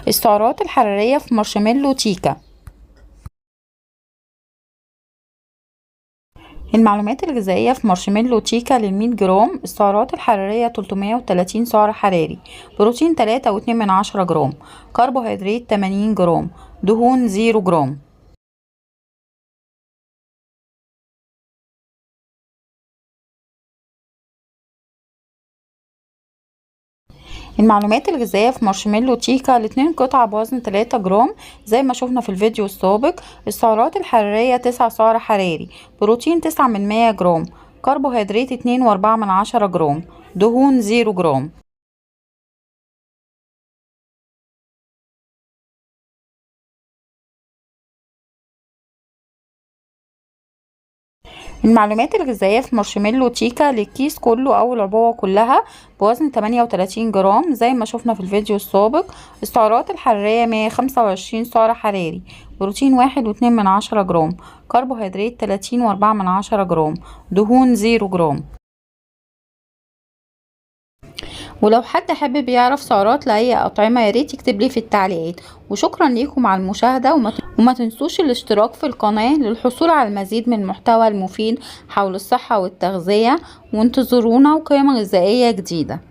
السعرات الحرارية في مارشميلو تيكا. المعلومات الغذائية في مارشميلو تيكا لل100 جرام: السعرات الحرارية 330 سعر حراري، بروتين 3.2 جرام، كربوهيدرات 80 جرام، دهون 0 جرام. المعلومات الغذائية في مارشميلو تيكا: الاتنين قطعة بوزن 3 جرام زي ما شفنا في الفيديو السابق. السعرات الحرارية 9 سعر حراري، بروتين 9 جرام، كربوهيدرات 2.4 جرام، دهون 0 جرام. المعلومات الغذائية في مارشميلو تيكا: للكيس كله أو العبوة كلها بوزن 38 جرام زي ما شفنا في الفيديو السابق. السعرات الحرارية 125 سعر حراري، بروتين 1.2 جرام، كربوهيدرات 30.4 جرام، دهون 0 جرام. ولو حد حابب يعرف سعرات لأي أطعمة ياريت يكتب لي في التعليقات. وشكرا ليكم على المشاهدة، وما تنسوش الاشتراك في القناة للحصول على المزيد من المحتوى المفيد حول الصحة والتغذية. وانتظرونا وقيمة غذائية جديدة.